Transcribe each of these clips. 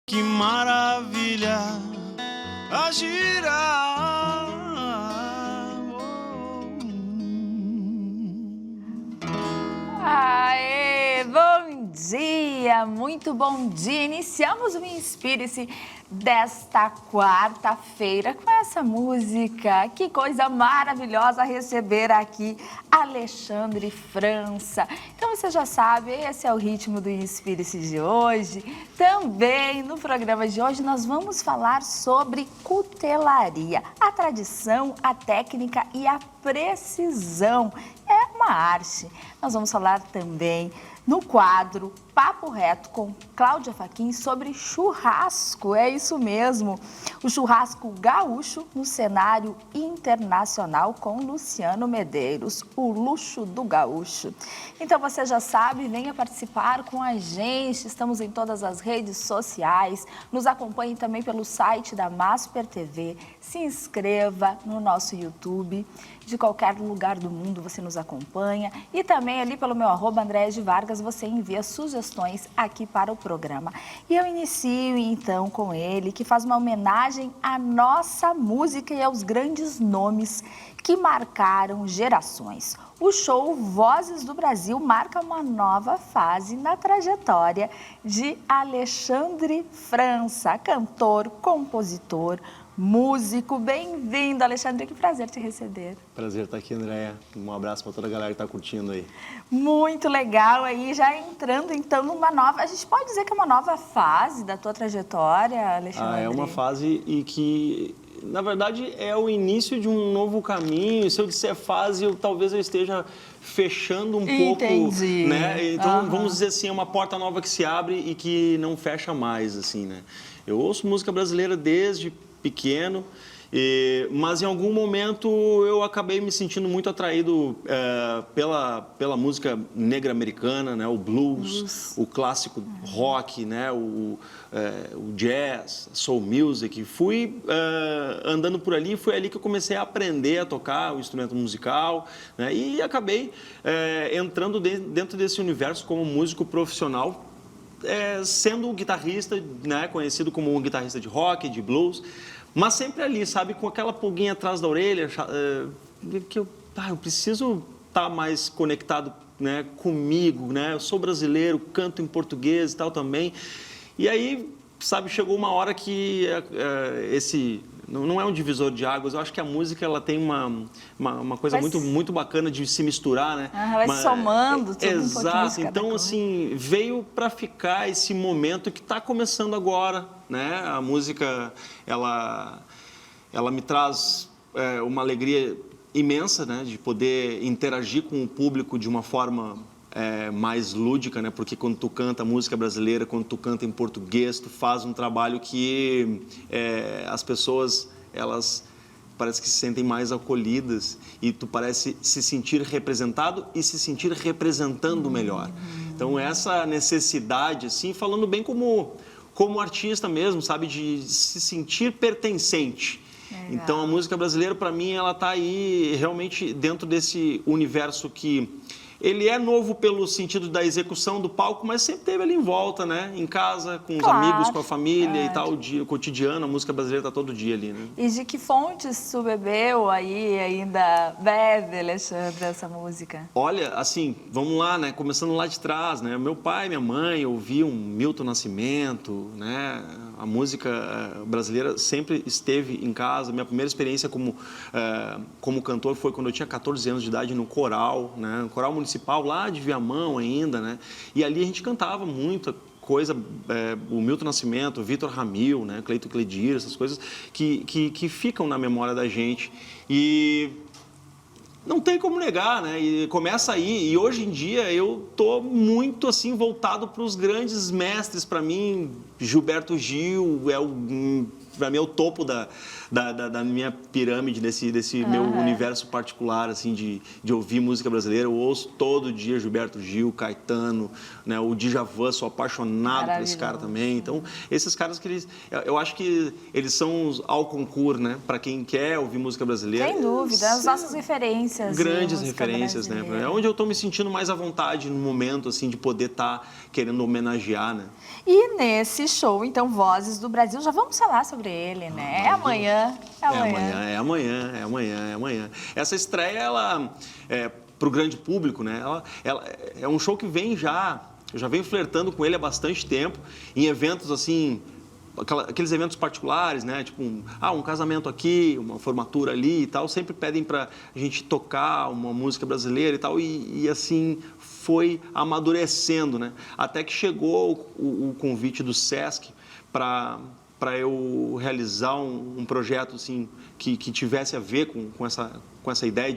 Que maravilha a girar. Aê, bom dia, muito bom dia. Iniciamos o Inspire-se desta quarta-feira com essa música. Que coisa maravilhosa receber aqui Alexandre França. Então você já sabe, esse é o ritmo do Inspire-se de hoje. Também no programa de hoje nós vamos falar sobre cutelaria, a tradição, a técnica e a precisão. É uma arte. Nós vamos falar também no quadro Papo Reto com Cláudia Faquin sobre churrasco. É isso mesmo, o churrasco gaúcho no cenário internacional com Luciano Medeiros, o luxo do gaúcho. Então você já sabe, venha participar com a gente. Estamos em todas as redes sociais. Nos acompanhe também pelo site da Masper TV. Se inscreva no nosso YouTube. De qualquer lugar do mundo você nos acompanha. E também ali pelo meu @Andréa de Vargas você envia sugestões aqui para o programa. E eu inicio então com ele, que faz uma homenagem à nossa música e aos grandes nomes que marcaram gerações. O show Vozes do Brasil marca uma nova fase na trajetória de Alexandre França, cantor, compositor, músico. Bem-vindo, Alexandre, que prazer te receber. Prazer estar aqui, Andréa. Um abraço para toda a galera que está curtindo aí. Muito legal aí, já entrando então numa nova, a gente pode dizer que é uma nova fase da tua trajetória, Alexandre? É uma fase e que, na verdade, é o início de um novo caminho. Se eu disser fase, talvez eu esteja fechando um pouco, né? Então, vamos dizer assim, é uma porta nova que se abre e que não fecha mais, assim, né? Eu ouço música brasileira desde pequeno, mas em algum momento eu acabei me sentindo muito atraído pela música negra americana, né? O blues, o clássico rock, né? O jazz, soul music. Fui andando por ali, foi ali que eu comecei a aprender a tocar o instrumento musical, né? E acabei entrando dentro desse universo como músico profissional, sendo um guitarrista, né, conhecido como um guitarrista de rock, de blues, mas sempre ali, sabe, com aquela pulguinha atrás da orelha, que eu preciso estar mais conectado, né, comigo, né, eu sou brasileiro, canto em português e tal também, e aí, sabe, chegou uma hora que esse... Não é um divisor de águas, eu acho que a música ela tem uma coisa muito bacana de se misturar, né? Vai somando tudo. Exato, então assim, veio para ficar esse momento que está começando agora, né? A música, ela me traz uma alegria imensa, né? De poder interagir com o público de uma forma mais lúdica, né? Porque quando tu canta música brasileira, quando tu canta em português, tu faz um trabalho que as pessoas, elas parece que se sentem mais acolhidas e tu parece se sentir representado e se sentir representando melhor. Então, essa necessidade, assim, falando bem como artista mesmo, sabe? De se sentir pertencente. Legal. Então, a música brasileira, para mim, ela está aí realmente dentro desse universo que... Ele é novo pelo sentido da execução do palco, mas sempre teve ali em volta, né? Em casa, com os amigos, com a família e tal, o cotidiano, a música brasileira está todo dia ali, né? E de que fontes tu bebeu aí, ainda bebe, Alexandre, essa música? Olha, assim, vamos lá, né? Começando lá de trás, né? Meu pai e minha mãe ouviam Milton Nascimento, né? A música brasileira sempre esteve em casa. Minha primeira experiência como cantor foi quando eu tinha 14 anos de idade no coral, né? No coral municipal lá de Viamão ainda, né? E ali a gente cantava muita coisa, o Milton Nascimento, o Vitor Ramil, né? Cleito Cledir, essas coisas que ficam na memória da gente. E não tem como negar, né? E começa aí. E hoje em dia eu tô muito assim voltado para os grandes mestres, para mim, Gilberto Gil é para mim é o topo da minha pirâmide, desse meu universo particular, assim, de ouvir música brasileira. Eu ouço todo dia Gilberto Gil, Caetano, né, o Djavan, sou apaixonado por esse cara também. Então, esses caras que eu acho que eles são ao concurso, né, para quem quer ouvir música brasileira. Sem dúvida, as nossas referências. Grandes referências, né? É onde eu estou me sentindo mais à vontade no momento, assim, de poder estar querendo homenagear, né? E nesse show, então, Vozes do Brasil, já vamos falar sobre ele, né? É amanhã. É amanhã. Essa estreia, ela, para o grande público, né? Ela é um show que eu já venho flertando com ele há bastante tempo, em eventos, assim, aqueles eventos particulares, né? Tipo, um casamento aqui, uma formatura ali e tal, sempre pedem para a gente tocar uma música brasileira e tal, e assim foi amadurecendo, né? Até que chegou o convite do Sesc para eu realizar um projeto assim que tivesse a ver com essa ideia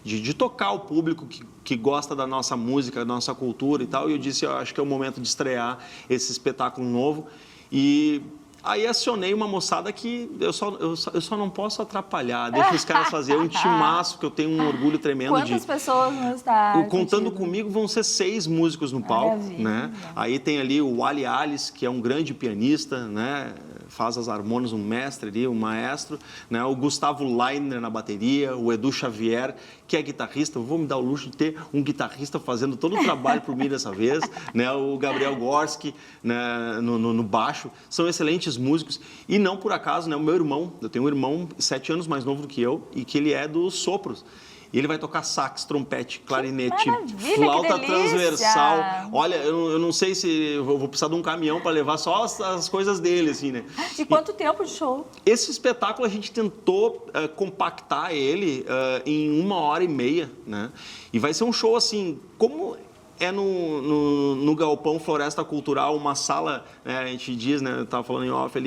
de tocar o público que gosta da nossa música, da nossa cultura e tal. E eu disse, eu acho que é o momento de estrear esse espetáculo novo. E aí acionei uma moçada que eu só não posso atrapalhar. Deixa os caras fazerem um timaço, que eu tenho um orgulho tremendo. Quantas pessoas vão estar? Contando comigo, vão ser 6 músicos no palco, né? Aí tem ali o Ali Alice, que é um grande pianista, né? Faz as harmônias, um mestre ali, um maestro, né? O Gustavo Leiner na bateria, o Edu Xavier, que é guitarrista. Eu vou me dar o luxo de ter um guitarrista fazendo todo o trabalho por mim dessa vez, né? O Gabriel Gorski, né? no baixo. São excelentes músicos. E não por acaso, né? O meu irmão, eu tenho um irmão 7 anos mais novo do que eu, e que ele é dos sopros. E ele vai tocar sax, trompete, clarinete, flauta transversal. Olha, eu não sei se eu vou precisar de um caminhão para levar só as coisas dele, assim, né? E quanto tempo de show? Esse espetáculo a gente tentou compactar ele em 1h30, né? E vai ser um show, assim, como é no Galpão Floresta Cultural, uma sala, né, a gente diz, né, eu estava falando em off,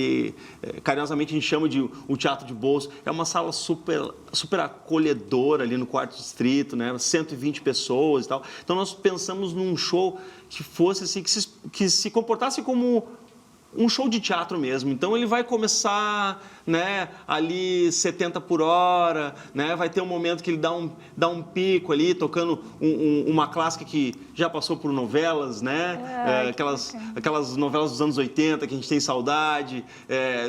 carinhosamente a gente chama de um teatro de bolso. É uma sala super acolhedora ali no 4º distrito, né, 120 pessoas e tal. Então nós pensamos num show que fosse assim, que se comportasse como um show de teatro mesmo. Então ele vai começar, né, ali 70 por hora, né, vai ter um momento que ele dá um pico ali, tocando uma clássica que já passou por novelas, né, aquelas novelas dos anos 80 que a gente tem saudade,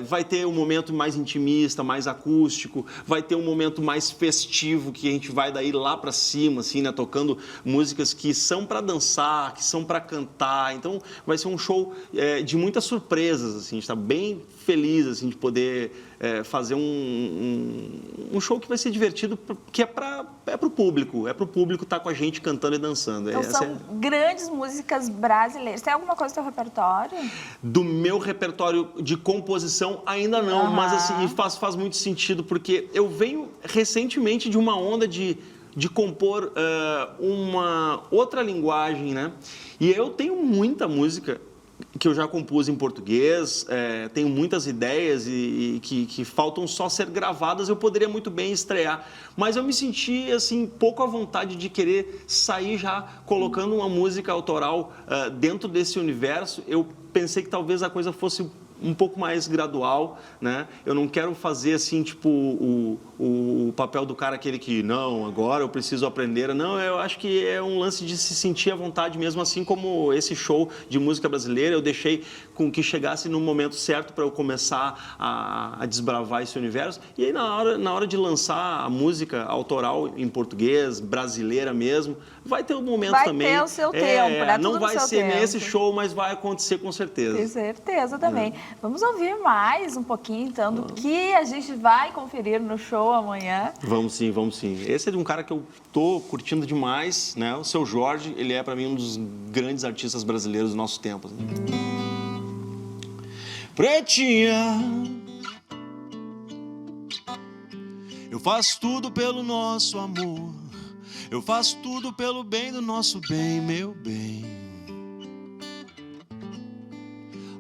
vai ter um momento mais intimista, mais acústico, vai ter um momento mais festivo que a gente vai daí lá para cima, assim, né, tocando músicas que são para dançar, que são para cantar. Então vai ser um show de muitas surpresas, assim, a gente está bem feliz, assim, de poder fazer um show que vai ser divertido, que é para o público, estar com a gente cantando e dançando. Então são grandes músicas brasileiras. Tem alguma coisa no teu repertório? Do meu repertório de composição, ainda não, mas assim, faz muito sentido, porque eu venho recentemente de uma onda de compor uma outra linguagem, né? E eu tenho muita música que eu já compus em português, tenho muitas ideias e que faltam só ser gravadas. Eu poderia muito bem estrear, mas eu me senti assim pouco à vontade de querer sair já colocando uma música autoral dentro desse universo. Eu pensei que talvez a coisa fosse um pouco mais gradual, né? Eu não quero fazer assim, tipo, o papel do cara aquele que, não, agora eu preciso aprender. Não, eu acho que é um lance de se sentir à vontade mesmo, assim como esse show de música brasileira. Eu deixei com que chegasse no momento certo para eu começar a desbravar esse universo. E aí, na hora de lançar a música autoral em português, brasileira mesmo, vai ter um momento também. Vai ter o seu tempo, não vai ser tempo. nesse show, mas vai acontecer com certeza. Com certeza também. Vamos ouvir mais um pouquinho, então, do que a gente vai conferir no show amanhã. Vamos sim. Esse é de um cara que eu tô curtindo demais, né? O Seu Jorge, ele é para mim um dos grandes artistas brasileiros do nosso tempo. Né? Pretinha, eu faço tudo pelo nosso amor, eu faço tudo pelo bem do nosso bem, meu bem.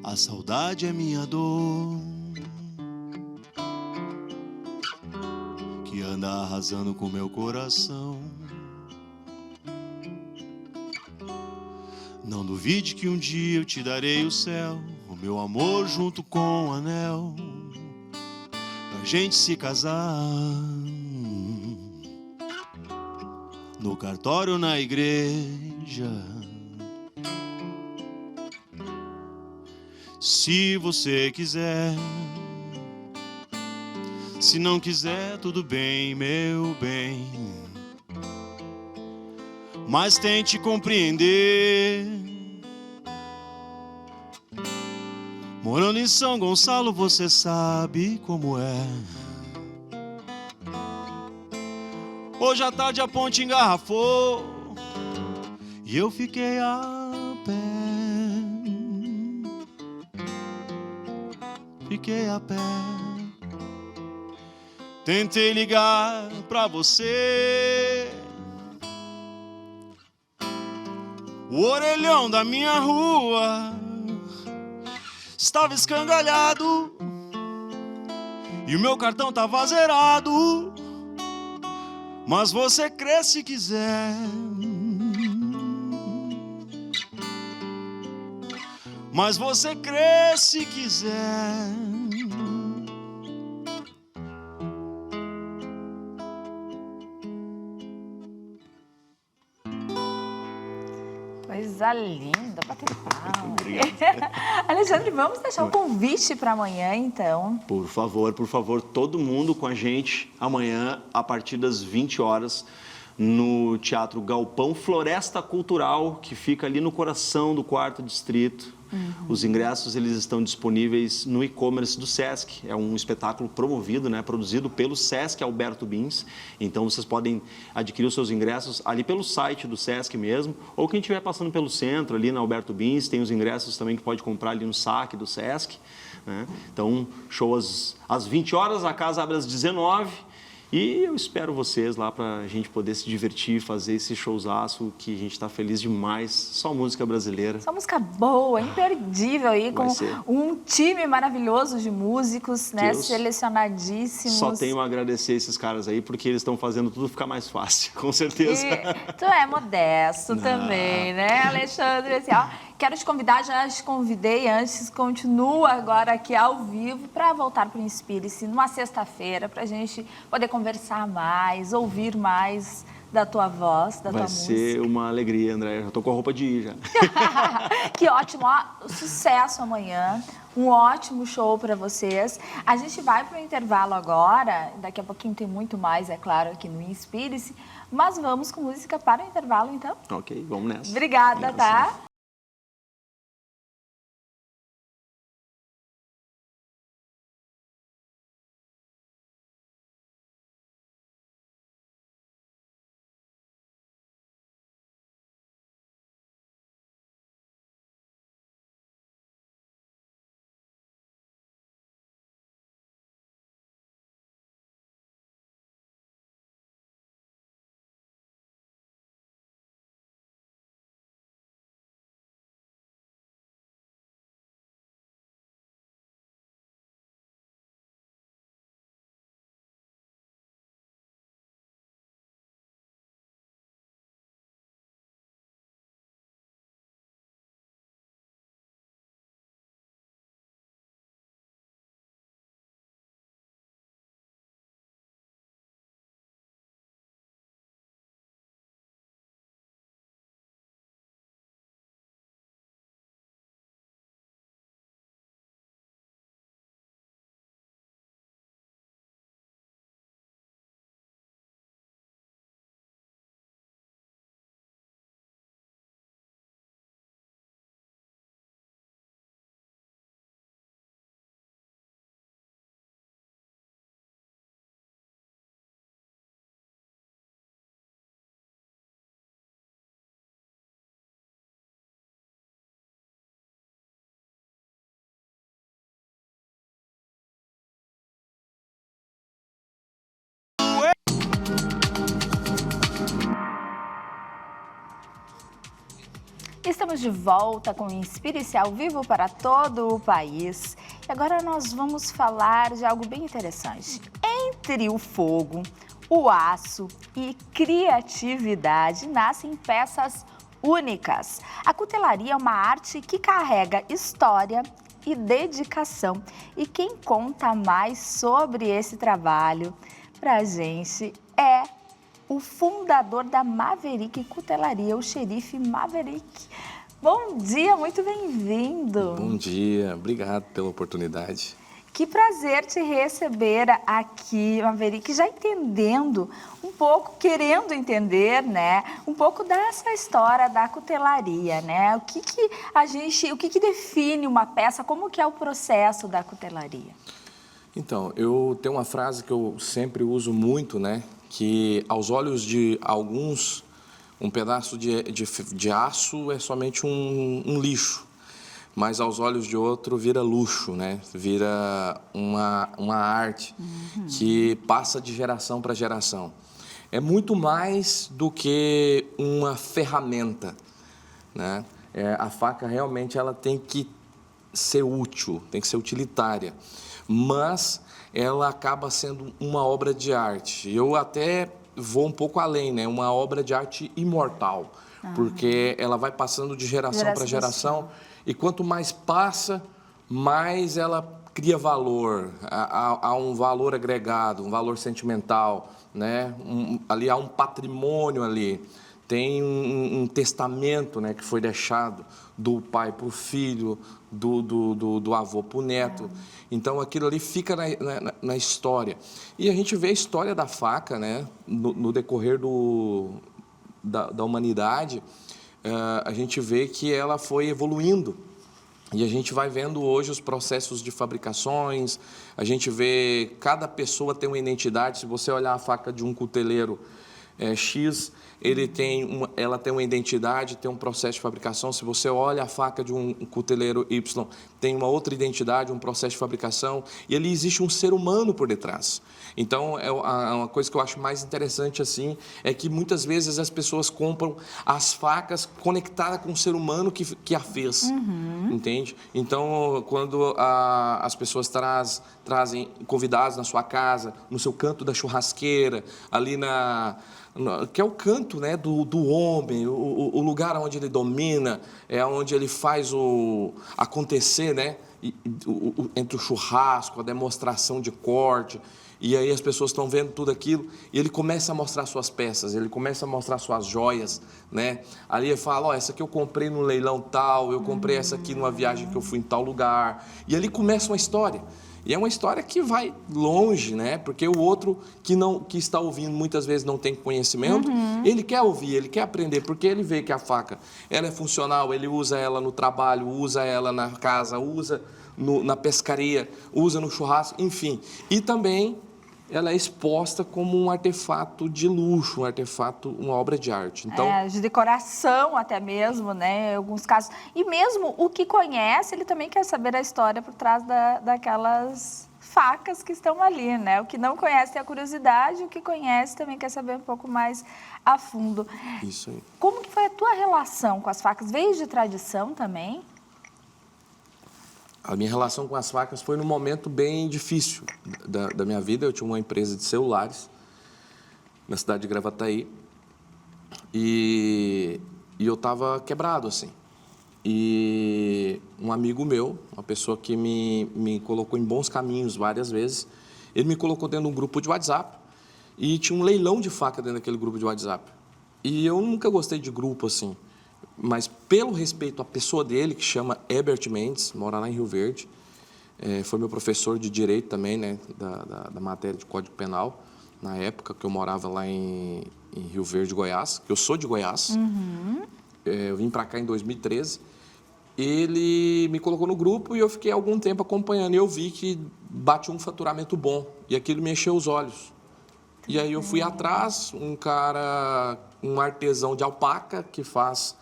A saudade é minha dor, que anda arrasando com meu coração. Não duvide que um dia eu te darei o céu, o meu amor junto com o anel. gente se casar. No cartório, na igreja. Se você quiser. Se não quiser, tudo bem, meu bem. Mas tente compreender. Morando em São Gonçalo, você sabe como é. Hoje à tarde a ponte engarrafou e eu fiquei a pé. Fiquei a pé. Tentei ligar pra você. O orelhão da minha rua estava escangalhado e o meu cartão tava zerado. Mas você crê se quiser. Mas você crê se quiser. Coisa linda, bater palma. Alexandre, vamos deixar o convite para amanhã, então. Por favor, todo mundo com a gente amanhã, a partir das 20 horas, no Teatro Galpão Floresta Cultural, que fica ali no coração do 4º Distrito. Os ingressos eles estão disponíveis no e-commerce do Sesc. É um espetáculo promovido, né, produzido pelo Sesc Alberto Bins. Então vocês podem adquirir os seus ingressos ali pelo site do Sesc mesmo, ou quem estiver passando pelo centro ali na Alberto Bins, tem os ingressos também que pode comprar ali no saque do Sesc, né? Então, show às 20 horas, a casa abre às 19h. E eu espero vocês lá para a gente poder se divertir, fazer esse showzaço que a gente está feliz demais. Só música brasileira. Só música boa, imperdível aí, com um time maravilhoso de músicos, né, selecionadíssimos. Só tenho a agradecer esses caras aí, porque eles estão fazendo tudo ficar mais fácil, com certeza. E tu é modesto também, né, Alexandre? Assim, ó, quero te convidar, já te convidei antes, continua agora aqui ao vivo para voltar para o Inspire-se numa sexta-feira, para a gente poder conversar mais, ouvir mais da tua voz, da tua música. Vai ser uma alegria, André. Já tô com a roupa de ir já. Que ótimo, ó, sucesso amanhã. Um ótimo show para vocês. A gente vai para o intervalo agora. Daqui a pouquinho tem muito mais, é claro, aqui no Inspire-se. Mas vamos com música para o intervalo, então. Ok, vamos nessa. Obrigada, tá? Estamos de volta com o Inspire-se ao vivo para todo o país. E agora nós vamos falar de algo bem interessante. Entre o fogo, o aço e criatividade nascem peças únicas. A cutelaria é uma arte que carrega história e dedicação. E quem conta mais sobre esse trabalho pra gente é o fundador da Maverick Cutelaria, o xerife Maverick. Bom dia, muito bem-vindo. Bom dia, obrigado pela oportunidade. Que prazer te receber aqui, Maverick, já entendendo um pouco, querendo entender, né, um pouco dessa história da cutelaria, né? O que define uma peça, como que é o processo da cutelaria? Então, eu tenho uma frase que eu sempre uso muito, né, que aos olhos de alguns, um pedaço de aço é somente um lixo. Mas aos olhos de outro vira luxo, né? Vira uma arte que passa de geração para geração. É muito mais do que uma ferramenta, né? A faca realmente ela tem que ser útil, tem que ser utilitária, mas ela acaba sendo uma obra de arte. Eu até vou um pouco além, né? Uma obra de arte imortal, porque ela vai passando de geração para geração. E quanto mais passa, mais ela cria valor, há um valor agregado, um valor sentimental, né? Ali há um patrimônio ali, tem um testamento, né, que foi deixado do pai para o filho, do avô para o neto. Então aquilo ali fica na história. E a gente vê a história da faca, né, no decorrer da humanidade. A gente vê que ela foi evoluindo e a gente vai vendo hoje os processos de fabricações, a gente vê cada pessoa tem uma identidade. Se você olhar a faca de um cuteleiro X, ela tem uma identidade, tem um processo de fabricação. Se você olha a faca de um cuteleiro Y, tem uma outra identidade, um processo de fabricação, e ali existe um ser humano por detrás. Então, uma coisa que eu acho mais interessante assim é que muitas vezes as pessoas compram as facas conectadas com o ser humano que a fez, entende? Então, quando as pessoas trazem convidados na sua casa, no seu canto da churrasqueira, ali que é o canto, né, do homem, o lugar onde ele domina, é onde ele faz acontecer, né, entre o churrasco, a demonstração de corte, e aí as pessoas estão vendo tudo aquilo, e ele começa a mostrar suas peças, ele começa a mostrar suas joias, né, ali ele fala, essa aqui eu comprei no leilão tal, eu comprei essa aqui numa viagem que eu fui em tal lugar, e ali começa uma história. E é uma história que vai longe, né? Porque o outro que está ouvindo muitas vezes não tem conhecimento, ele quer ouvir, ele quer aprender, porque ele vê que a faca ela é funcional, ele usa ela no trabalho, usa ela na casa, usa na pescaria, usa no churrasco, enfim. E também ela é exposta como um artefato de luxo, um artefato, uma obra de arte. Então, de decoração até mesmo, né, em alguns casos. E mesmo o que conhece, ele também quer saber a história por trás daquelas facas que estão ali, né? O que não conhece tem a curiosidade, o que conhece também quer saber um pouco mais a fundo. Isso aí. Como que foi a tua relação com as facas? Veio de tradição também? A minha relação com as facas foi num momento bem difícil da minha vida. Eu tinha uma empresa de celulares na cidade de Gravataí e eu estava quebrado, assim. E um amigo meu, uma pessoa que me colocou em bons caminhos várias vezes, ele me colocou dentro de um grupo de WhatsApp e tinha um leilão de faca dentro daquele grupo de WhatsApp. E eu nunca gostei de grupo, assim. Mas pelo respeito à pessoa dele, que chama Herbert Mendes, mora lá em Rio Verde, foi meu professor de Direito também, né, da matéria de Código Penal, na época que eu morava lá em Rio Verde, Goiás, que eu sou de Goiás. Eu vim para cá em 2013. Ele me colocou no grupo e eu fiquei algum tempo acompanhando. E eu vi que bate um faturamento bom, e aquilo me encheu os olhos. E aí eu fui atrás, um artesão de alpaca que faz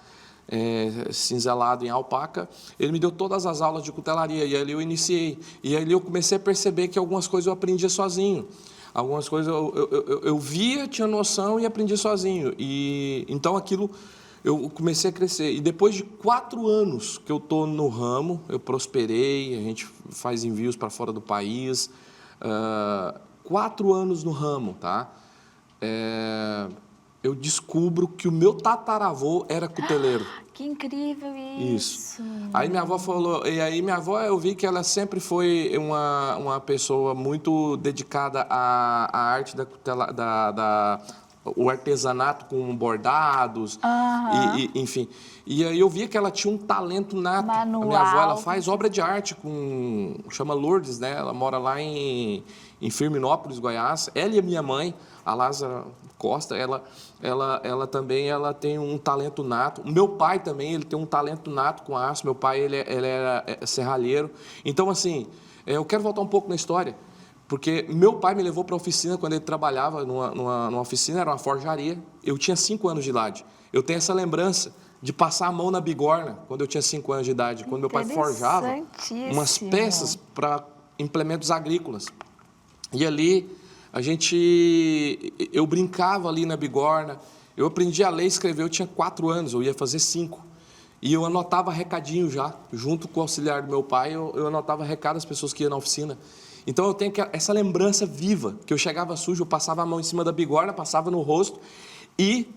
cinzelado em alpaca, ele me deu todas as aulas de cutelaria e ali eu iniciei. E ali eu comecei a perceber que algumas coisas eu aprendia sozinho. Algumas coisas eu via, tinha noção e aprendi sozinho. E então aquilo eu comecei a crescer. E depois de 4 anos que eu estou no ramo, eu prosperei, a gente faz envios para fora do país. 4 anos no ramo, tá? Eu descubro que o meu tataravô era cuteleiro. Que incrível isso. Aí minha avó falou, e aí minha avó, eu vi que ela sempre foi uma pessoa muito dedicada à arte o artesanato com bordados, enfim. E aí eu via que ela tinha um talento nato. Manual. A minha avó, ela faz obra de arte chama Lourdes, né? Ela mora lá em Firminópolis, Goiás. Ela e a minha mãe, a Lázara Costa, ela também tem um talento nato. O meu pai também, ele tem um talento nato com aço. Meu pai, ele era serralheiro. Então, assim, eu quero voltar um pouco na história, porque meu pai me levou para a oficina quando ele trabalhava numa oficina, era uma forjaria. Eu tinha 5 anos de idade. Eu tenho essa lembrança de passar a mão na bigorna quando eu tinha 5 anos de idade, quando meu pai forjava umas peças para implementos agrícolas. E ali eu brincava ali na bigorna. Eu aprendi a ler e escrever, eu tinha 4 anos, eu ia fazer 5. E eu anotava recadinho já, junto com o auxiliar do meu pai, eu anotava recado das pessoas que iam na oficina. Então eu tenho essa lembrança viva, que eu chegava sujo, eu passava a mão em cima da bigorna, passava no rosto e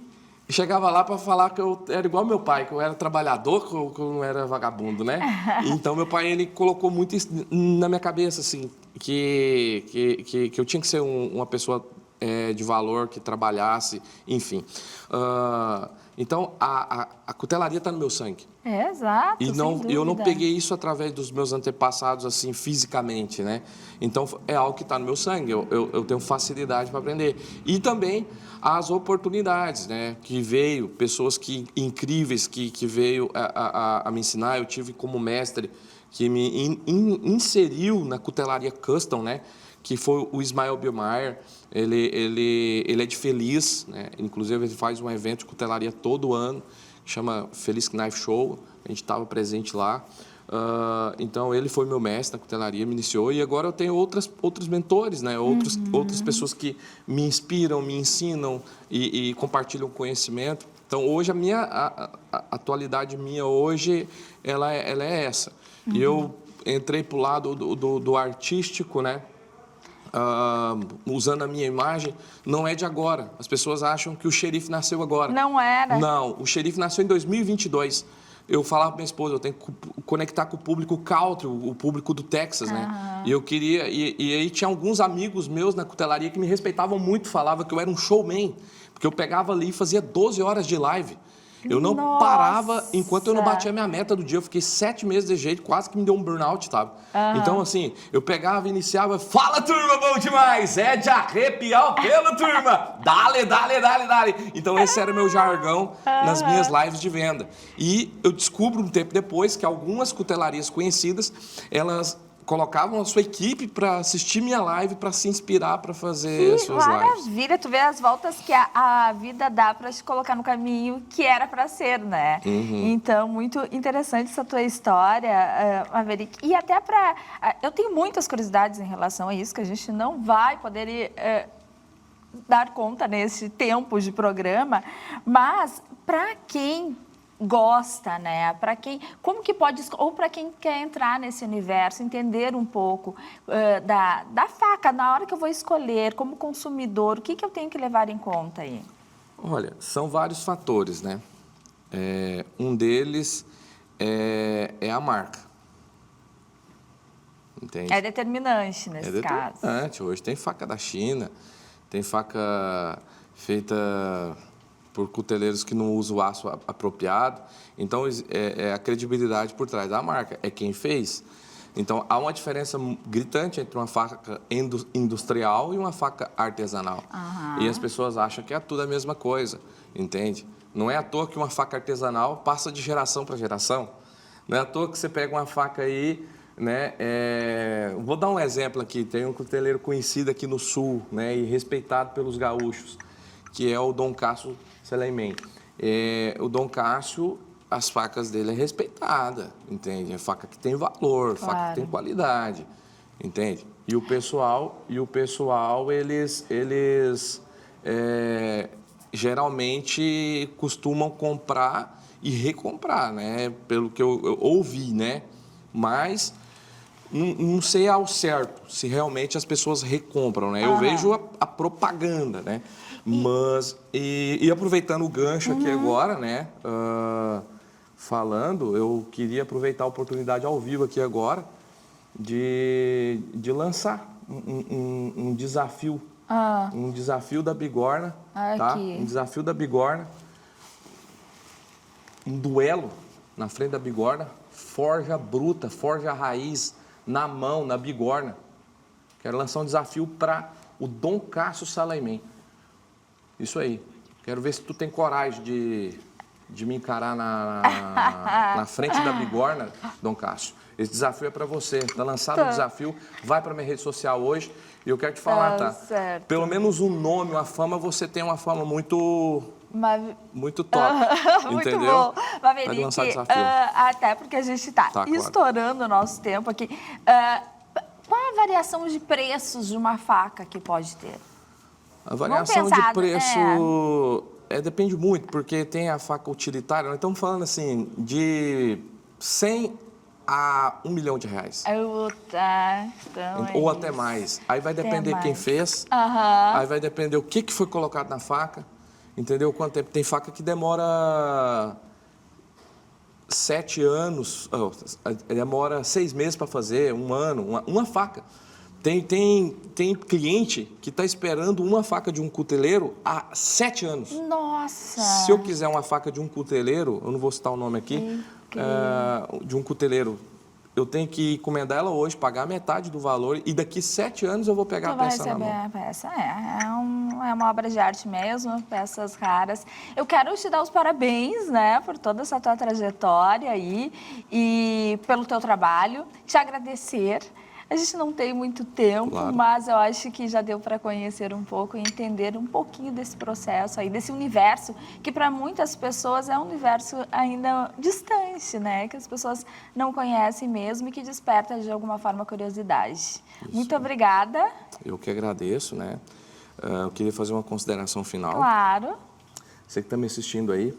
chegava lá para falar que eu era igual meu pai, que eu era trabalhador, que eu não era vagabundo, né? Então meu pai, ele colocou muito isso na minha cabeça, assim, que eu tinha que ser uma pessoa de valor, que trabalhasse, enfim. Então, a cutelaria está no meu sangue. Exato, E eu não peguei isso através dos meus antepassados, assim, fisicamente, né? Então, é algo que está no meu sangue. Eu tenho facilidade para aprender. E também as oportunidades, né? Que veio, pessoas incríveis que veio a me ensinar. Eu tive como mestre que me inseriu na cutelaria custom, né? Que foi o Ismael Biomayer. Ele é de Feliz, né? Inclusive ele faz um evento de cutelaria todo ano, chama Feliz Knife Show, a gente estava presente lá. Então ele foi meu mestre na cutelaria, me iniciou, e agora eu tenho outros mentores, né? Outras pessoas que me inspiram, me ensinam e compartilham conhecimento. Então hoje a atualidade minha hoje, ela é essa. E eu entrei para o lado do artístico, né? Usando a minha imagem, não é de agora. As pessoas acham que o xerife nasceu agora. Não era? Não, o xerife nasceu em 2022. Eu falava para minha esposa, eu tenho que conectar com o público country, o público do Texas, né? E eu queria... E aí tinha alguns amigos meus na cutelaria que me respeitavam muito, falavam que eu era um showman, porque eu pegava ali e fazia 12 horas de live. Eu não parava enquanto eu não batia a minha meta do dia. Eu fiquei 7 meses de jeito, quase que me deu um burnout, sabe? Então, assim, eu pegava, iniciava, fala, turma, bom demais! É de arrepiar o pelo, turma! Dale, dale, dale, dale! Então, esse era o meu jargão nas minhas lives de venda. E eu descubro um tempo depois que algumas cutelarias conhecidas, elas colocavam a sua equipe para assistir minha live, para se inspirar para fazer as suas lives. Maravilha, tu vê as voltas que a vida dá para te colocar no caminho que era para ser, né? Então, muito interessante essa tua história, Maverick. E até eu tenho muitas curiosidades em relação a isso, que a gente não vai poder dar conta nesse tempo de programa, mas para quem gosta, né? Para quem, como que pode, ou para quem quer entrar nesse universo, entender um pouco da faca, na hora que eu vou escolher, como consumidor, o que eu tenho que levar em conta aí? Olha, são vários fatores, né? Um deles é a marca. Entende? É determinante nesse caso. É determinante. Hoje tem faca da China, tem faca feita por cuteleiros que não usam o aço apropriado. Então, é a credibilidade por trás da marca. É quem fez. Então, há uma diferença gritante entre uma faca industrial e uma faca artesanal. E as pessoas acham que é tudo a mesma coisa, entende? Não é à toa que uma faca artesanal passa de geração para geração. Não é à toa que você pega uma faca aí, né? Vou dar um exemplo aqui. Tem um cuteleiro conhecido aqui no Sul, né? E respeitado pelos gaúchos, que é o Dom Cássio Seleiman. O Dom Cássio, as facas dele é respeitada, entende? É faca que tem valor, faca que tem qualidade, entende? E o pessoal eles geralmente costumam comprar e recomprar, né? Pelo que eu ouvi, né? Mas não sei ao certo se realmente as pessoas recompram, né? Eu vejo a propaganda, né? Mas, e aproveitando o gancho aqui agora, né? falando, eu queria aproveitar a oportunidade ao vivo aqui agora de lançar um desafio. Um desafio da Bigorna, tá? Um desafio da Bigorna. Um duelo na frente da Bigorna, forja bruta, forja raiz, na mão, na Bigorna. Quero lançar um desafio para o Dom Cássio Salayman. Isso aí. Quero ver se tu tem coragem de me encarar na frente da Bigorna, Dom Cássio. Esse desafio é para você. Está lançado o desafio, vai para minha rede social hoje e eu quero te falar, tá? Certo. Pelo menos um nome, uma fama, você tem uma fama muito top, muito entendeu? bom. Maverick, Pode lançar desafio. Até porque a gente está estourando o nosso tempo aqui. Qual a variação de preços de uma faca que pode ter? A variação de preço depende muito, porque tem a faca utilitária. Nós estamos falando assim de 100 a R$1 milhão. Ou até mais. Aí vai depender quem fez, aí vai depender o que foi colocado na faca, entendeu? Quanto tempo. Tem faca que demora 7 anos, demora 6 meses para fazer, 1 ano, uma faca. Tem cliente que está esperando uma faca de um cuteleiro há 7 anos. Nossa! Se eu quiser uma faca de um cuteleiro, eu não vou citar o nome aqui, de um cuteleiro, eu tenho que encomendar ela hoje, pagar metade do valor e daqui 7 anos eu vou pegar a peça na mão. A peça. É uma obra de arte mesmo, peças raras. Eu quero te dar os parabéns, né, por toda essa tua trajetória aí e pelo teu trabalho. Te agradecer. A gente não tem muito tempo, mas eu acho que já deu para conhecer um pouco e entender um pouquinho desse processo aí, desse universo, que para muitas pessoas é um universo ainda distante, né? Que as pessoas não conhecem mesmo e que desperta de alguma forma a curiosidade. Isso. Muito obrigada. Eu que agradeço, né? Eu queria fazer uma consideração final. Claro. Você que está me assistindo aí,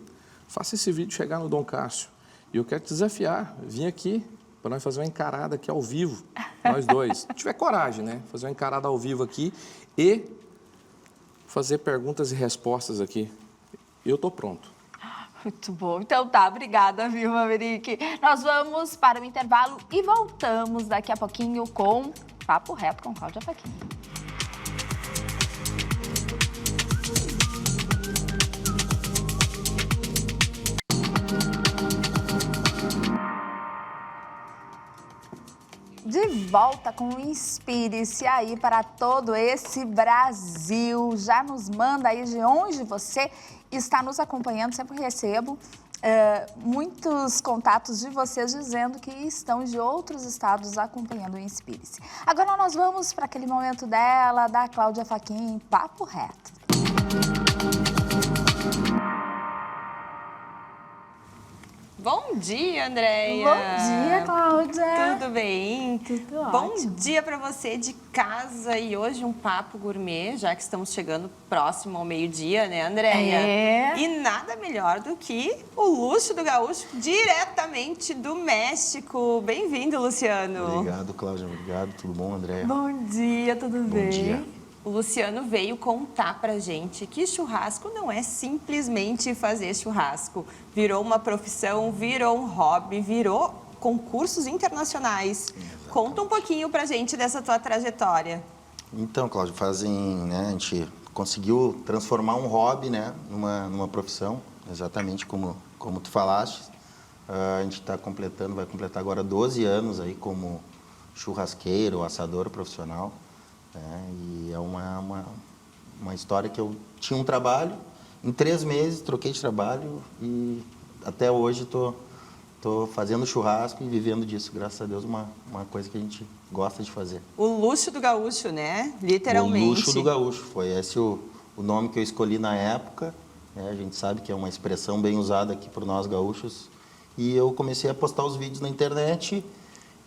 faça esse vídeo chegar no Dom Cássio. E eu quero te desafiar, vim aqui para nós fazer uma encarada aqui ao vivo, nós dois. Se tiver coragem, né? Fazer uma encarada ao vivo aqui e fazer perguntas e respostas aqui. Eu tô pronto. Muito bom. Então tá, obrigada, viu, Maverick? Nós vamos para o intervalo e voltamos daqui a pouquinho com Papo Reto com Cláudia Fachin. De volta com o Inspire-se aí para todo esse Brasil. Já nos manda aí de onde você está nos acompanhando. Sempre recebo muitos contatos de vocês dizendo que estão de outros estados acompanhando o Inspire-se. Agora nós vamos para aquele momento dela, da Cláudia Fachin, Papo Reto. Bom dia, Andréia. Bom dia, Cláudia. Tudo bem? Tudo Bom ótimo. dia para você de casa e hoje um papo gourmet, já que estamos chegando próximo ao meio-dia, né, Andréia? E nada melhor do que o luxo do gaúcho diretamente do México. Bem-vindo, Luciano. Obrigado, Cláudia. Obrigado. Tudo bom, Andréia? Bom dia, tudo bem? Bom dia. O Luciano veio contar pra gente que churrasco não é simplesmente fazer churrasco. Virou uma profissão, virou um hobby, virou concursos internacionais. Conta um pouquinho pra gente dessa tua trajetória. Então, Cláudio, a gente conseguiu transformar um hobby, né, numa profissão, exatamente como tu falaste. A gente vai completar agora 12 anos aí como churrasqueiro, assador profissional. E é uma história que eu tinha um trabalho, em 3 meses troquei de trabalho e até hoje tô fazendo churrasco e vivendo disso, graças a Deus, uma coisa que a gente gosta de fazer. O luxo do gaúcho, né? Literalmente. O luxo do gaúcho, foi esse o nome que eu escolhi na época, né? A gente sabe que é uma expressão bem usada aqui por nós gaúchos e eu comecei a postar os vídeos na internet.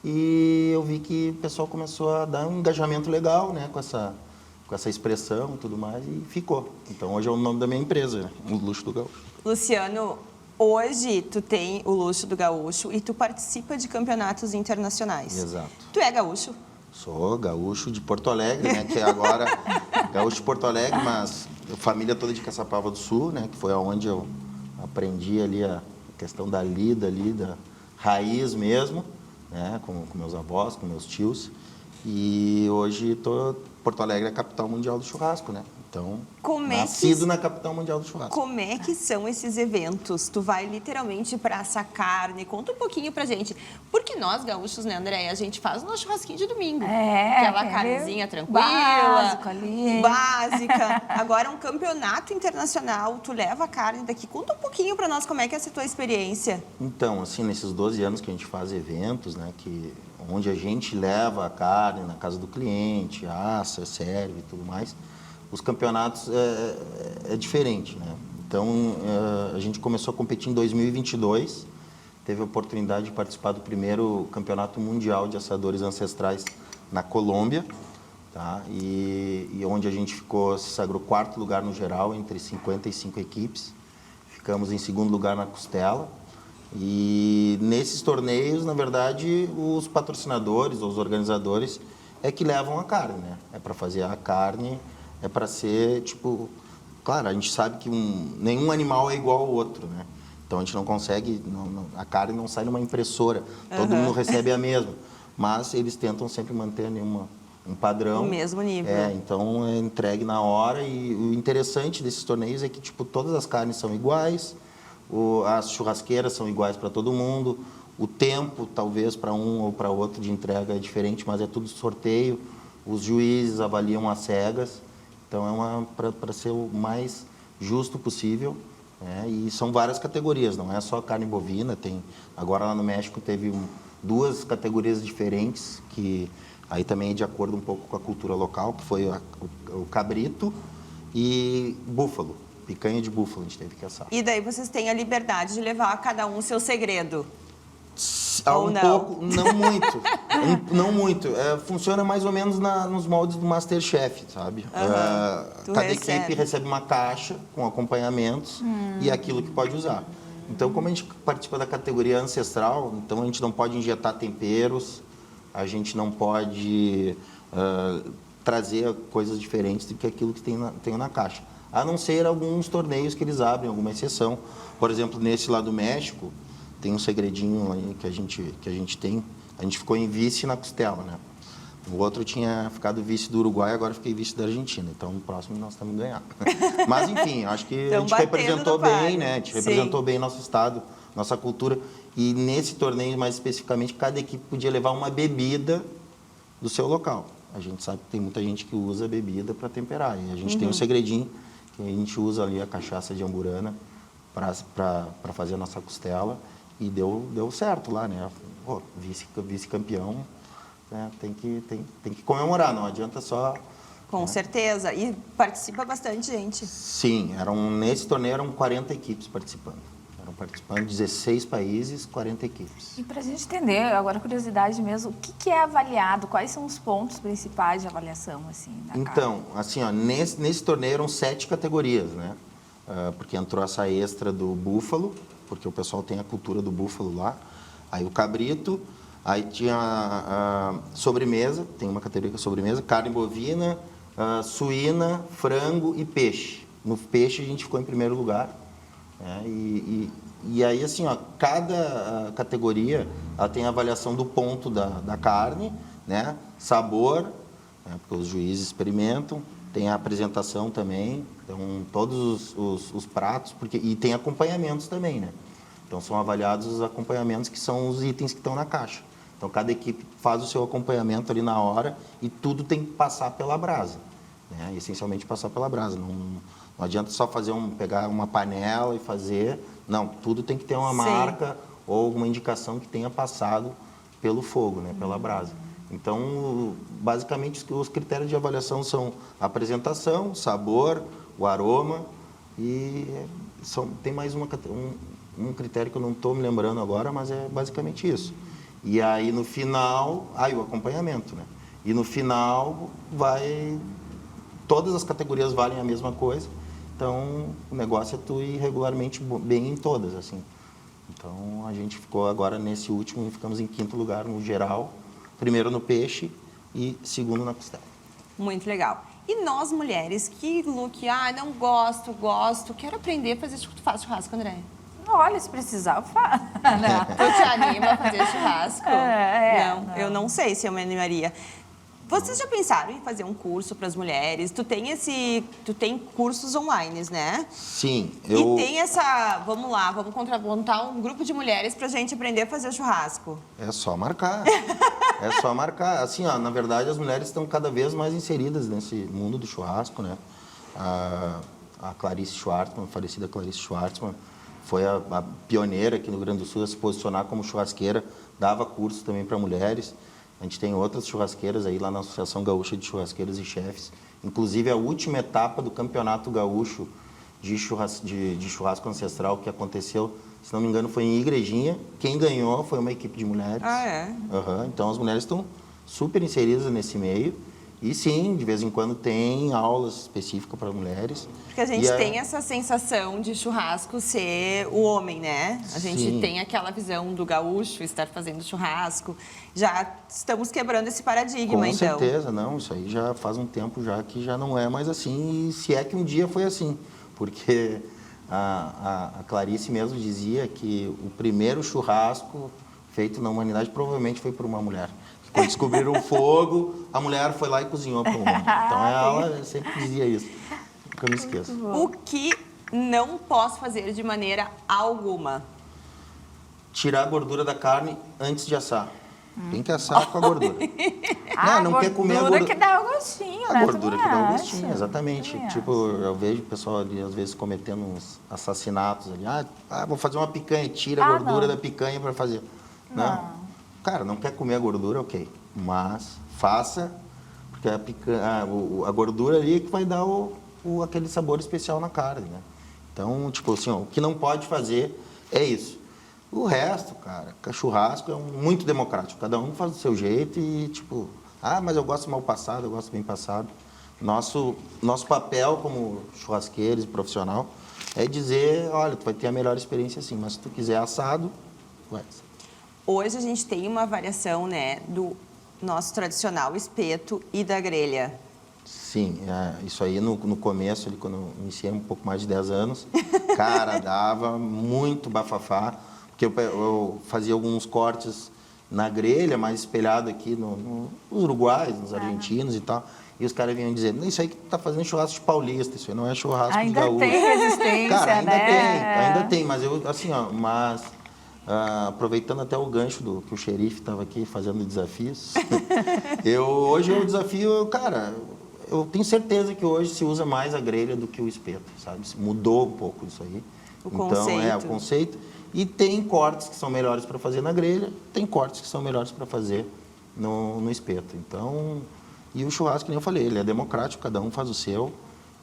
E eu vi que o pessoal começou a dar um engajamento legal, né, com essa expressão e tudo mais, e ficou. Então, hoje é o nome da minha empresa, né, o Luxo do Gaúcho. Luciano, hoje tu tem o Luxo do Gaúcho e tu participa de campeonatos internacionais. Exato. Tu é gaúcho? Sou gaúcho de Porto Alegre, né, que é agora gaúcho de Porto Alegre, mas a família toda de Caçapava do Sul, né, que foi onde eu aprendi ali a questão da lida ali, da raiz mesmo, né? Com meus avós, com meus tios. E hoje Porto Alegre é a capital mundial do churrasco, né? Então, nascido na capital mundial do churrasco. Como é que são esses eventos? Tu vai literalmente para assar carne? Conta um pouquinho pra gente. Porque nós, gaúchos, né, Andréia, a gente faz o nosso churrasquinho de domingo. Aquela carnezinha tranquila. Básico ali. Básica. Agora, um campeonato internacional, tu leva a carne daqui. Conta um pouquinho pra nós como é que é essa tua experiência. Então, assim, nesses 12 anos que a gente faz eventos, né, onde a gente leva a carne na casa do cliente, assa, serve e tudo mais, os campeonatos é diferente, né? Então, a gente começou a competir em 2022, teve a oportunidade de participar do primeiro campeonato mundial de assadores ancestrais na Colômbia, tá? E onde a gente se sagrou 4º lugar no geral, entre 55 equipes. Ficamos em 2º lugar na costela. E nesses torneios, na verdade, os patrocinadores, os organizadores, é que levam a carne, né? É para fazer a carne, é para ser, tipo... Claro, a gente sabe que nenhum animal é igual ao outro, né? Então, a gente não consegue... a carne não sai numa impressora, todo mundo recebe a mesma. Mas eles tentam sempre manter um padrão. O mesmo nível. Então, é entregue na hora. E o interessante desses torneios é que, tipo, todas as carnes são iguais, as churrasqueiras são iguais para todo mundo, o tempo, talvez, para um ou para outro de entrega é diferente, mas é tudo sorteio, os juízes avaliam as cegas, então para ser o mais justo possível, né? E são várias categorias, não é só carne bovina, agora lá no México teve 2 categorias diferentes, que aí também é de acordo um pouco com a cultura local, que foi o cabrito e búfalo. Picanha de búfalo a gente teve que assar. E daí vocês têm a liberdade de levar a cada um o seu segredo? Ou não? Pouco, não muito. Não muito. Funciona mais ou menos nos moldes do MasterChef, sabe? Cada equipe recebe uma caixa com acompanhamentos e aquilo que pode usar. Então, como a gente participa da categoria ancestral, então a gente não pode injetar temperos, a gente não pode trazer coisas diferentes do que aquilo que tem na caixa. A não ser alguns torneios que eles abrem, alguma exceção. Por exemplo, nesse lá do México, tem um segredinho aí que a gente tem. A gente ficou em vice na costela, né? O outro tinha ficado vice do Uruguai, agora fiquei vice da Argentina. Então, no próximo nós estamos ganhando. Mas, enfim, acho que a gente representou bem, né? A gente representou bem nosso estado, nossa cultura. E nesse torneio, mais especificamente, cada equipe podia levar uma bebida do seu local. A gente sabe que tem muita gente que usa bebida para temperar. E a gente tem um segredinho que a gente usa ali a cachaça de amburana para fazer a nossa costela. E deu certo lá, né? Pô, vice-campeão, né? Tem que comemorar, não adianta só... Com certeza. E participa bastante gente. Sim, nesse torneio eram 40 equipes participando. Eram participando 16 países, 40 equipes. E para a gente entender, agora curiosidade mesmo, o que é avaliado? Quais são os pontos principais de avaliação, assim, da Então, carne? assim, ó, nesse torneio eram 7 categorias, né? Porque entrou essa extra do búfalo, porque o pessoal tem a cultura do búfalo lá. Aí o cabrito, aí tinha a sobremesa, tem uma categoria que é sobremesa, carne bovina, suína, frango e peixe. No peixe a gente ficou em primeiro lugar. Né? E aí, assim, ó, cada categoria ela tem a avaliação do ponto da carne, né? Sabor, né? Porque os juízes experimentam, tem a apresentação também, então todos os pratos, e tem acompanhamentos também, né? Então são avaliados os acompanhamentos que são os itens que estão na caixa. Então cada equipe faz o seu acompanhamento ali na hora e tudo tem que passar pela brasa, né? Essencialmente passar pela brasa. Não adianta só pegar uma panela e fazer. Não, tudo tem que ter uma marca ou alguma indicação que tenha passado pelo fogo, né? Pela brasa. Então, basicamente, os critérios de avaliação são a apresentação, o sabor, o aroma e tem mais um critério que eu não estou me lembrando agora, mas é basicamente isso. E aí, no final, o acompanhamento, né? E no final, todas as categorias valem a mesma coisa, então o negócio é tu ir regularmente bem em todas, assim. Então, a gente ficou agora nesse último, ficamos em 5º lugar no geral, primeiro no peixe e segundo na costela. Muito legal. E nós, mulheres, não gosto, quero aprender a fazer churrasco, André. Olha, se precisar, eu faço. Né? Tu te anima a fazer churrasco? Não. Eu não sei se eu me animaria. Vocês já pensaram em fazer um curso para as mulheres? Tu tem cursos online, né? Sim, E tem essa, vamos lá, vamos montar um grupo de mulheres para a gente aprender a fazer churrasco. É só marcar. É só marcar. Assim, ó, na verdade, as mulheres estão cada vez mais inseridas nesse mundo do churrasco, né? A Clarice Schwartzman, a falecida Clarice Schwartzman, foi a pioneira aqui no Rio Grande do Sul a se posicionar como churrasqueira, dava curso também para mulheres. A gente tem outras churrasqueiras aí lá na Associação Gaúcha de Churrasqueiros e Chefes. Inclusive, a última etapa do Campeonato Gaúcho de churrasco ancestral que aconteceu, se não me engano, foi em Igrejinha. Quem ganhou foi uma equipe de mulheres. Ah, é? Uhum. Então, as mulheres estão super inseridas nesse meio. E sim, de vez em quando tem aulas específicas para mulheres. Porque a gente tem essa sensação de churrasco ser o homem, né? A gente Sim. tem aquela visão do gaúcho estar fazendo churrasco. Já estamos quebrando esse paradigma, Com então. certeza, não. Isso aí já faz um tempo já que já não é mais assim. E se é que um dia foi assim. Porque a Clarice mesmo dizia que o primeiro churrasco feito na humanidade provavelmente foi por uma mulher. Quando descobriram o fogo, a mulher foi lá e cozinhou para o homem. Então ela sempre dizia isso. Nunca me esqueço. O que não posso fazer de maneira alguma? Tirar a gordura da carne antes de assar. Tem que assar com a gordura. Não quer comer a gordura. Que dá o gostinho, A né? gordura que dá o gostinho, Acho. exatamente. Também Tipo, eu vejo o pessoal ali, às vezes, cometendo uns assassinatos ali. Vou fazer uma picanha, tira a gordura da picanha para fazer. Não. Cara, não quer comer a gordura, ok. Mas faça, porque a gordura ali é que vai dar aquele sabor especial na carne, né? Então, tipo assim, ó, o que não pode fazer é isso. O resto, cara, churrasco é muito democrático. Cada um faz do seu jeito e, tipo, mas eu gosto mal passado, eu gosto bem passado. Nosso papel como churrasqueiros e profissional é dizer, olha, tu vai ter a melhor experiência assim, mas se tu quiser assado, vai. Hoje a gente tem uma variação, né, do nosso tradicional espeto e da grelha. Sim, isso aí no começo, ali, quando eu iniciei um pouco mais de 10 anos, cara, dava muito bafafá, porque eu fazia alguns cortes na grelha, mais espelhado aqui nos uruguaios, nos argentinos e tal, e os caras vinham dizer, isso aí que tu tá fazendo churrasco de paulista, isso aí não é churrasco de gaúcho. Ainda tem resistência, cara, né? ainda tem, mas eu, assim, ó, aproveitando até o gancho que o xerife estava aqui fazendo desafios, hoje o desafio, cara, eu tenho certeza que hoje se usa mais a grelha do que o espeto, sabe? Mudou um pouco isso aí. O conceito. E tem cortes que são melhores para fazer na grelha, tem cortes que são melhores para fazer no espeto. Então, e o churrasco, que nem eu falei, ele é democrático, cada um faz o seu.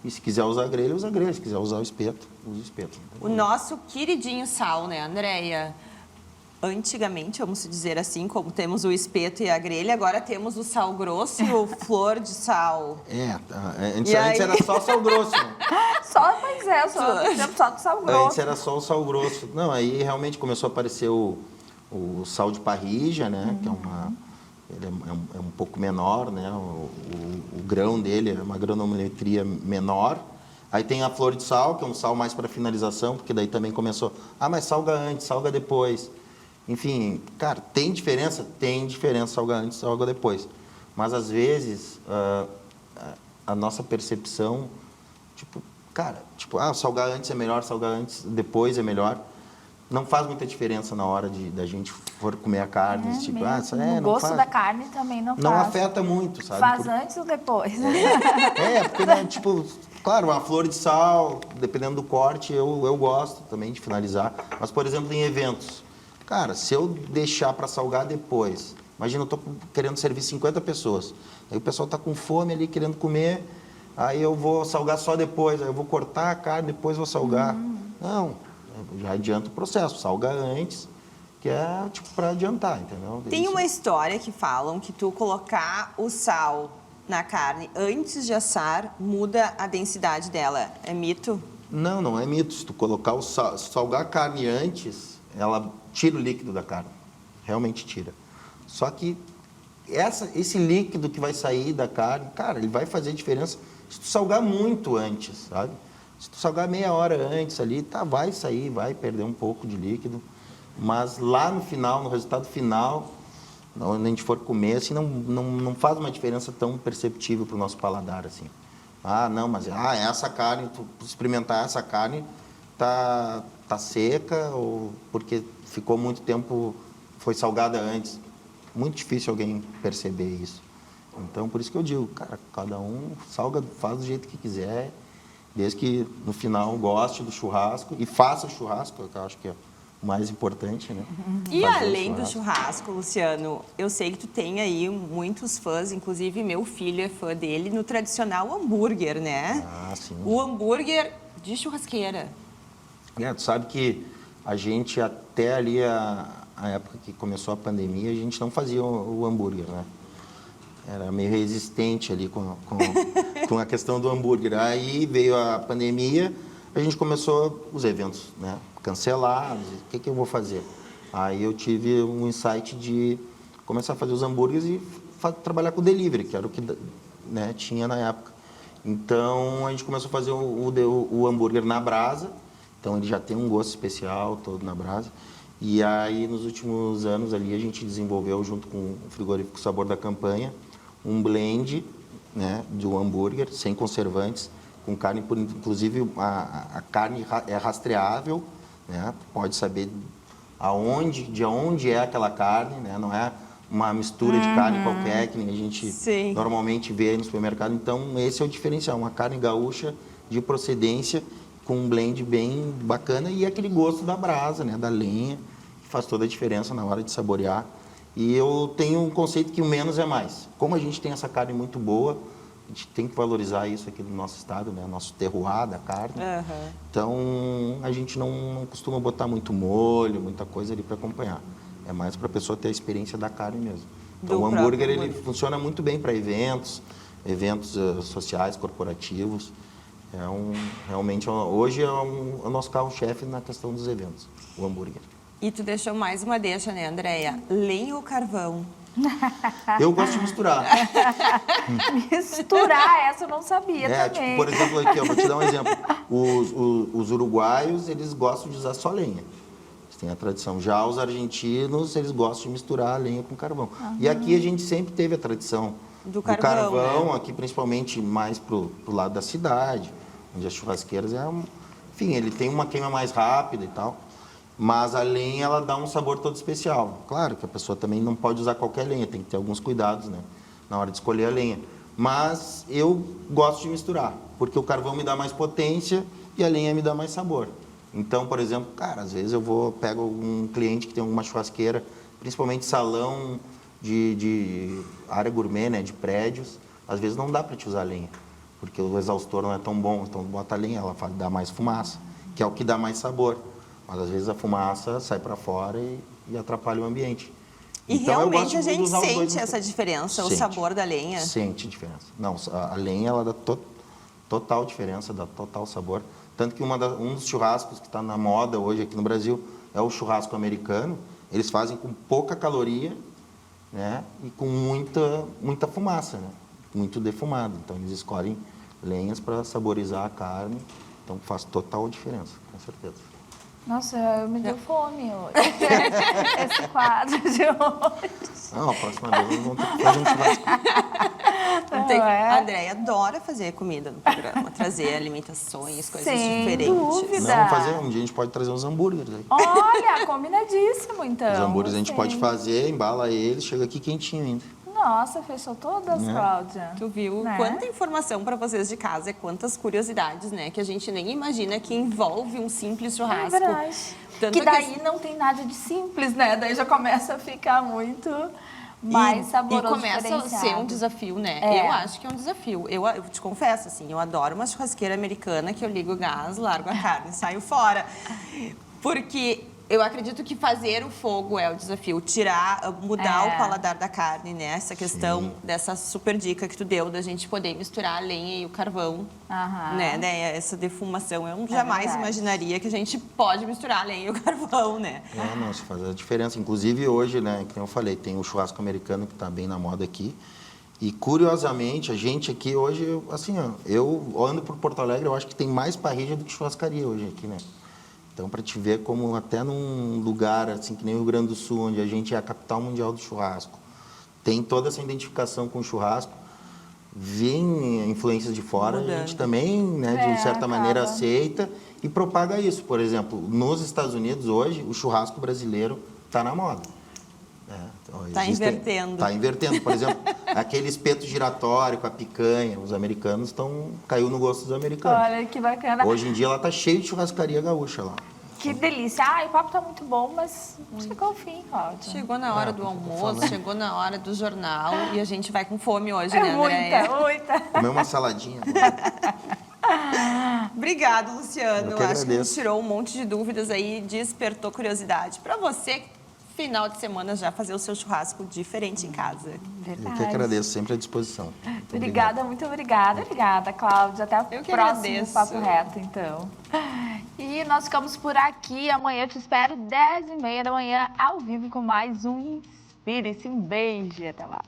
E se quiser usar a grelha, usa a grelha. Se quiser usar o espeto, usa o espeto. O nosso queridinho sal, né, Andréia? Antigamente, vamos dizer assim, como temos o espeto e a grelha, agora temos o sal grosso e o flor de sal. Antes era só sal grosso. Né? Só com sal grosso. Antes era só o sal grosso. Não, aí realmente começou a aparecer o sal de parrilla, né? Que ele é um pouco menor, né? O grão dele é uma granometria menor. Aí tem a flor de sal, que é um sal mais para finalização, porque daí também começou, mas salga antes, salga depois. Enfim, cara, tem diferença? Tem diferença, salga antes, salga depois. Mas às vezes a nossa percepção, salgar antes é melhor, salgar antes, depois é melhor. Não faz muita diferença na hora da gente for comer a carne. O gosto da carne também não faz. Não afeta muito, sabe? Faz antes ou depois? Porque, né, claro, uma flor de sal, dependendo do corte, eu gosto também de finalizar. Mas, por exemplo, em eventos, cara, se eu deixar para salgar depois, imagina, eu estou querendo servir 50 pessoas, aí o pessoal está com fome ali, querendo comer, aí eu vou salgar só depois, aí eu vou cortar a carne, depois vou salgar. Não, já adianta o processo, salga antes, que é para adiantar, entendeu? Tem uma história que falam que tu colocar o sal na carne antes de assar muda a densidade dela. É mito? Não é mito. Se tu colocar salgar a carne antes, ela tira o líquido da carne. Realmente tira. Só que esse líquido que vai sair da carne, cara, ele vai fazer diferença se tu salgar muito antes, sabe? Se tu salgar meia hora antes ali, tá, vai sair, vai perder um pouco de líquido. Mas lá no final, no resultado final, onde a gente for comer, assim, não faz uma diferença tão perceptível para o nosso paladar, assim. Ah, não, mas essa carne, tu experimentar essa carne, tá seca, ou porque ficou muito tempo, foi salgada antes. Muito difícil alguém perceber isso. Então, por isso que eu digo, cara, cada um salga, faz do jeito que quiser, desde que no final goste do churrasco e faça o churrasco, que eu acho que é o mais importante, né? E Fazer o além do churrasco, Luciano, eu sei que tu tem aí muitos fãs, inclusive meu filho é fã dele, no tradicional hambúrguer, né? Ah, sim. O hambúrguer de churrasqueira. Tu sabe que a gente, até ali a época que começou a pandemia, a gente não fazia o hambúrguer, né? Era meio resistente ali com a questão do hambúrguer. Aí veio a pandemia, a gente começou os eventos, né? Cancelados, o que eu vou fazer? Aí eu tive um insight de começar a fazer os hambúrgueres e trabalhar com delivery, que era o que, né, tinha na época. Então a gente começou a fazer o hambúrguer na brasa, então ele já tem um gosto especial todo na brasa. E aí nos últimos anos ali a gente desenvolveu, junto com o frigorífico Sabor da Campanha, um blend, né, do hambúrguer sem conservantes, com carne, inclusive a carne é rastreável, né? Pode saber de onde é aquela carne, né? Não é uma mistura de carne qualquer que a gente normalmente vê no supermercado. Então, esse é o diferencial, uma carne gaúcha de procedência com um blend bem bacana e aquele gosto da brasa, né? Da lenha, que faz toda a diferença na hora de saborear. E eu tenho um conceito que o menos é mais. Como a gente tem essa carne muito boa, a gente tem que valorizar isso aqui no nosso estado, né? Nosso terroir da carne. Então, a gente não costuma botar muito molho, muita coisa ali para acompanhar. É mais para a pessoa ter a experiência da carne mesmo. Então, o hambúrguer, ele funciona muito bem para eventos sociais, corporativos. Realmente, hoje é o nosso carro-chefe na questão dos eventos, o hambúrguer. E tu deixou mais uma deixa, né, Andréia? Lenha ou carvão? Eu gosto de misturar. Misturar, essa eu não sabia também. Tipo, por exemplo, aqui, eu vou te dar um exemplo. Os uruguaios, eles gostam de usar só lenha. Eles têm a tradição. Já os argentinos, eles gostam de misturar a lenha com carvão. E aqui a gente sempre teve a tradição do carvão, né? Aqui principalmente mais pro lado da cidade, onde as churrasqueiras enfim, ele tem uma queima mais rápida e tal. Mas a lenha, ela dá um sabor todo especial. Claro que a pessoa também não pode usar qualquer lenha, tem que ter alguns cuidados, né, na hora de escolher a lenha. Mas eu gosto de misturar, porque o carvão me dá mais potência e a lenha me dá mais sabor. Então, por exemplo, cara, às vezes pego um cliente que tem alguma churrasqueira, principalmente salão de área gourmet, né, de prédios, às vezes não dá para te usar lenha, porque o exaustor não é tão bom, então bota a lenha, ela dá mais fumaça, que é o que dá mais sabor. Mas às vezes a fumaça sai para fora e atrapalha o ambiente. E então, realmente a gente sente essa diferença, o sabor da lenha? Sente diferença. Não, a lenha, ela dá total diferença, dá total sabor. Tanto que um dos churrascos que está na moda hoje aqui no Brasil é o churrasco americano. Eles fazem com pouca caloria, né, e com muita fumaça, né, muito defumado. Então eles escolhem lenhas para saborizar a carne. Então faz total diferença, com certeza. Nossa, me deu fome hoje. Esse quadro de hoje. Não, a próxima vez nós vamos ter que fazer um churrasco. A Andréia adora fazer comida no programa, trazer alimentações, coisas diferentes. Sem dúvida. Não, vamos fazer, um dia a gente pode trazer uns hambúrgueres aí. Olha, combinadíssimo então. Os hambúrgueres a gente pode fazer, embala eles, chega aqui quentinho ainda. Nossa, fechou todas, Cláudia. Tu viu quanta informação para vocês de casa, quantas curiosidades, né? Que a gente nem imagina que envolve um simples churrasco. É verdade. Que daí não tem nada de simples, né? Daí já começa a ficar muito mais saboroso. E começa a ser um desafio, né? Eu acho que é um desafio. Eu te confesso, assim, eu adoro uma churrasqueira americana que eu ligo o gás, largo a carne e saio fora. Porque eu acredito que fazer o fogo é o desafio, mudar o paladar da carne, né? Essa questão dessa super dica que tu deu da gente poder misturar a lenha e o carvão, né? Essa defumação, eu jamais imaginaria que a gente pode misturar a lenha e o carvão, né? Não, isso faz a diferença. Inclusive hoje, né, como eu falei, tem o churrasco americano que está bem na moda aqui. E curiosamente, a gente aqui hoje, assim, ó, eu ando por Porto Alegre, eu acho que tem mais parrilha do que churrascaria hoje aqui, né? Então, para te ver como até num lugar assim que nem o Rio Grande do Sul, onde a gente é a capital mundial do churrasco, tem toda essa identificação com o churrasco, vem influências de fora, a gente também, né, de certa maneira aceita e propaga isso. Por exemplo, nos Estados Unidos hoje, o churrasco brasileiro está na moda. Está invertendo. Está invertendo. Por exemplo, aquele espeto giratório com a picanha, os americanos caiu no gosto dos americanos. Olha, que bacana. Hoje em dia ela está cheia de churrascaria gaúcha lá. Que delícia. Ai, o papo tá muito bom, mas chegou o fim, Cláudia. Chegou na hora do almoço, chegou na hora do jornal e a gente vai com fome hoje, né, Andréia? Muita. Comer uma saladinha. Obrigado, Luciano. Eu que Acho que nos agradeço. tirou um monte de dúvidas aí, despertou curiosidade. Para você, final de semana, já fazer o seu churrasco diferente em casa. Verdade. Eu que agradeço, sempre à disposição. Muito Obrigada, muito obrigada. Obrigada, Cláudia. Até o Eu que próximo agradeço. Papo Reto, então. E nós ficamos por aqui. Amanhã eu te espero, 10h30 da manhã, ao vivo, com mais um Inspire-se. Um beijo e até lá.